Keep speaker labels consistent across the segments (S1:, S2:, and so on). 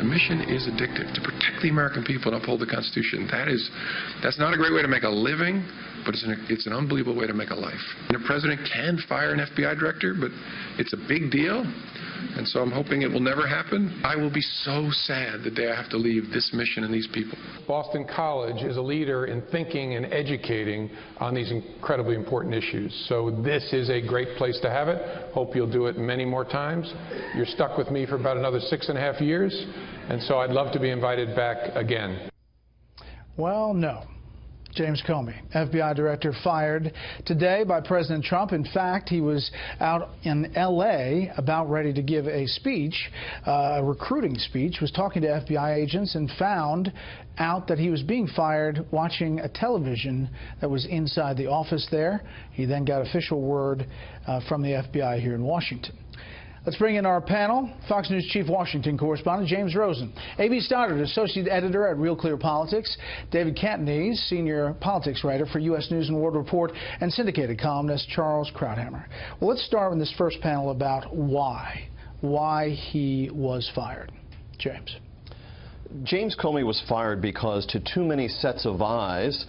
S1: The mission is addictive. To protect the American people and uphold the Constitution, that's not a great way to make a living, but it's an unbelievable way to make a life. And the president can fire an FBI director, but it's a big deal. And so I'm hoping it will never happen. I will be so sad the day I have to leave this mission and these people.
S2: Boston College is a leader in thinking and educating on these incredibly important issues. So this is a great place to have it. Hope you'll do it many more times. You're stuck with me for about another 6.5 years, and so I'd love to be invited back again.
S3: Well, no. James Comey, FBI director, fired today by President Trump. In fact, he was out in L.A. about ready to give a speech, a recruiting speech, was talking to FBI agents and found out that he was being fired watching a television that was inside the office there. He then got official word from the FBI here in Washington. Let's bring in our panel. Fox News Chief Washington correspondent James Rosen, A.B. Stoddard, Associate Editor at Real Clear Politics, David Cantonese, Senior Politics Writer for U.S. News and World Report, and syndicated columnist Charles Krauthammer. Well, let's start with this first panel about why he was fired.
S4: James Comey was fired because to too many sets of eyes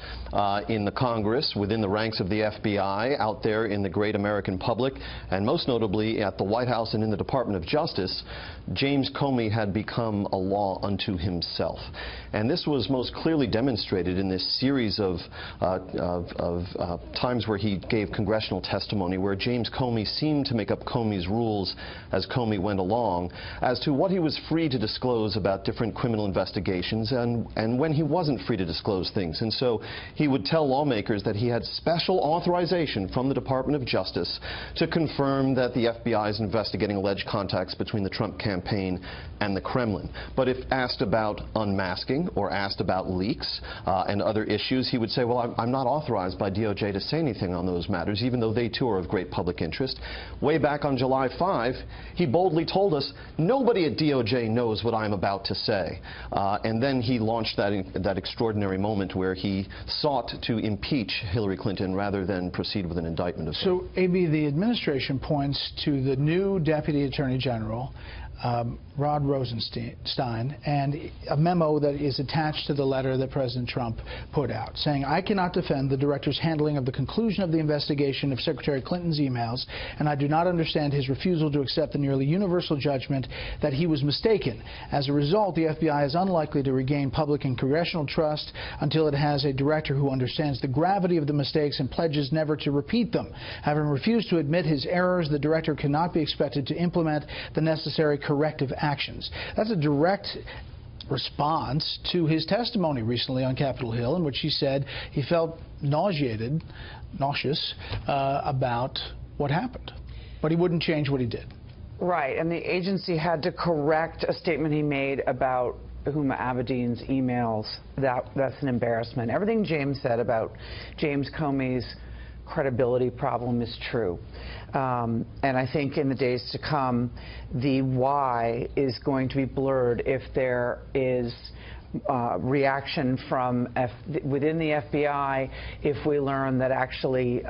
S4: in the Congress, within the ranks of the FBI, out there in the great American public, and most notably at the White House and in the Department of Justice, James Comey had become a law unto himself. And this was most clearly demonstrated in this series of times where he gave congressional testimony, where James Comey seemed to make up Comey's rules as Comey went along as to what he was free to disclose about different criminal investigations and when he wasn't free to disclose things. And so he would tell lawmakers that he had special authorization from the Department of Justice to confirm that the FBI is investigating alleged contacts between the Trump campaign and the Kremlin. But if asked about unmasking or asked about leaks and other issues, he would say, well, I'm not authorized by DOJ to say anything on those matters, even though they too are of great public interest. Way back on July 5, he boldly told us, nobody at DOJ knows what I'm about to say. And then he launched that extraordinary moment where he sought to impeach Hillary Clinton rather than proceed with an indictment of her.
S3: So, A.B., the administration points to the new Deputy Attorney General, Rod Rosenstein, and a memo that is attached to the letter that President Trump put out, saying, I cannot defend the director's handling of the conclusion of the investigation of Secretary Clinton's emails, and I do not understand his refusal to accept the nearly universal judgment that he was mistaken. As a result, the FBI is unlikely to regain public and congressional trust until it has a director who understands the gravity of the mistakes and pledges never to repeat them. Having refused to admit his errors, the director cannot be expected to implement the necessary corrective actions. That's a direct response to his testimony recently on Capitol Hill, in which he said he felt nauseous about what happened, but he wouldn't change what he did.
S5: Right, and the agency had to correct a statement he made about Huma Abedin's emails. That's an embarrassment. Everything James said about James Comey's credibility problem is true. And I think in the days to come, the why is going to be blurred if there is reaction from within the FBI, if we learn that actually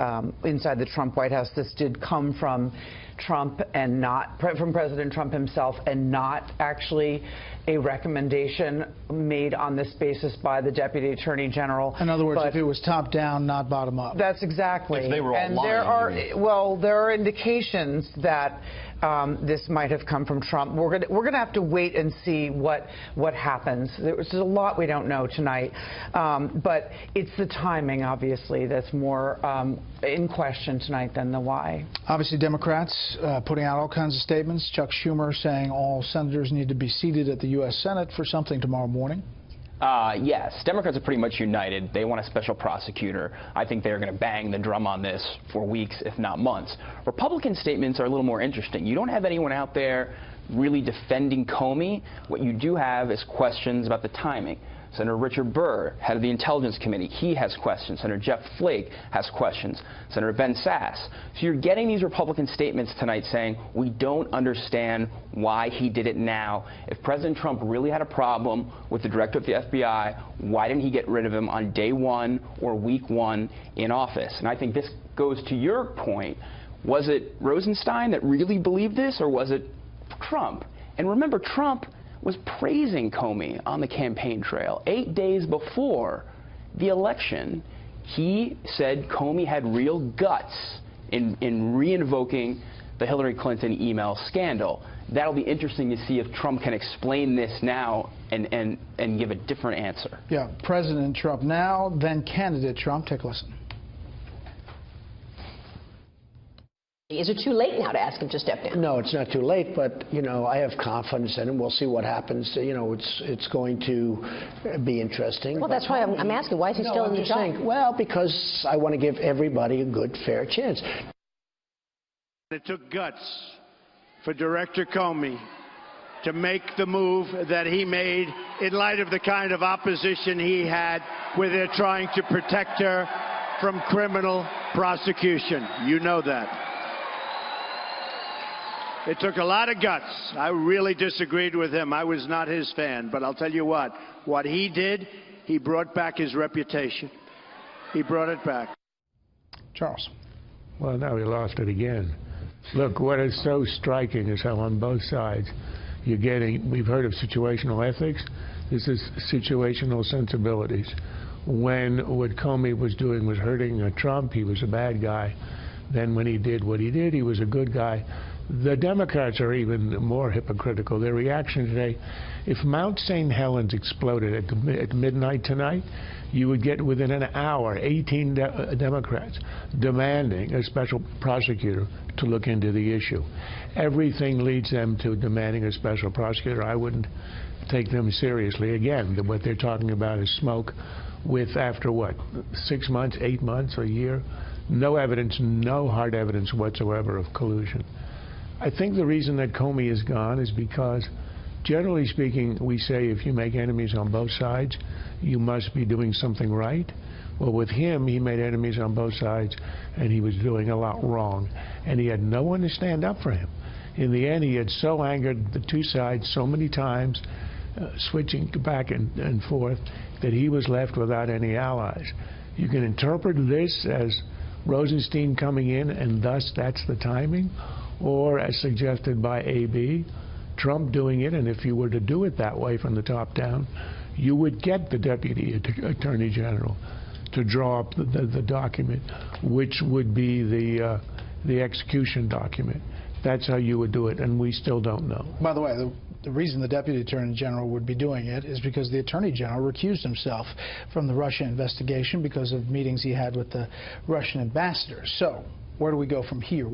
S5: inside the Trump White House this did come from Trump and not from President Trump himself, and not actually a recommendation made on this basis by the Deputy Attorney General.
S3: In other words, if it was top down, not bottom up.
S5: That's exactly.
S4: If they were all
S5: and
S4: lying,
S5: there are indications that this might have come from Trump. We're gonna have to wait and see what happens. There's a lot we don't know tonight, but it's the timing, obviously, that's more in question tonight than the why.
S3: Obviously, Democrats putting out all kinds of statements. Chuck Schumer saying all senators need to be seated at the U.S. Senate for something tomorrow morning.
S6: Yes, Democrats are pretty much united. They want a special prosecutor. I think they're going to bang the drum on this for weeks, if not months. Republican statements are a little more interesting. You don't have anyone out there really defending Comey. What you do have is questions about the timing. Senator Richard Burr, head of the Intelligence Committee, he has questions. Senator Jeff Flake has questions. Senator Ben Sasse. So you're getting these Republican statements tonight saying, we don't understand why he did it now. If President Trump really had a problem with the director of the FBI, why didn't he get rid of him on day one or week one in office? And I think this goes to your point. Was it Rosenstein that really believed this, or was it Trump? And remember, Trump was praising Comey on the campaign trail. 8 days before the election, he said Comey had real guts in re-invoking the Hillary Clinton email scandal. That'll be interesting to see if Trump can explain this now and give a different answer.
S3: Yeah, President Trump now, then candidate Trump. Take a listen.
S7: Is it too late now to ask him to step down?
S8: No, it's not too late, but, you know, I have confidence in him. We'll see what happens. You know, it's going to be interesting.
S7: Well, that's why I'm asking, why is he still in the job?
S8: Well, because I want to give everybody a good, fair chance.
S9: It took guts for Director Comey to make the move that he made in light of the kind of opposition he had where they're trying to protect her from criminal prosecution. You know that. It took a lot of guts. I really disagreed with him. I was not his fan. But I'll tell you what he did, he brought back his reputation. He brought it back.
S3: Charles.
S10: Well, now he lost it again. Look, what is so striking is how on both sides you're getting, we've heard of situational ethics. This is situational sensibilities. When what Comey was doing was hurting Trump, he was a bad guy. Then when he did what he did, he was a good guy. The Democrats are even more hypocritical. Their reaction today, if Mount St. Helens exploded at midnight tonight, you would get within an hour 18 Democrats demanding a special prosecutor to look into the issue. Everything leads them to demanding a special prosecutor. I wouldn't take them seriously. Again, what they're talking about is smoke with, after what, 6 months, 8 months, a year? No evidence, no hard evidence whatsoever of collusion. I think the reason that Comey is gone is because, generally speaking, we say if you make enemies on both sides, you must be doing something right. Well, with him, he made enemies on both sides, and he was doing a lot wrong. And he had no one to stand up for him. In the end, he had so angered the two sides so many times, switching back and forth, that he was left without any allies. You can interpret this as Rosenstein coming in, and thus that's the timing, or as suggested by AB, Trump doing it, and if you were to do it that way from the top down, you would get the Deputy Attorney General to draw up the document, which would be the execution document. That's how you would do it, and we still don't know.
S3: By the way, the reason the Deputy Attorney General would be doing it is because the Attorney General recused himself from the Russia investigation because of meetings he had with the Russian ambassador. So, where do we go from here?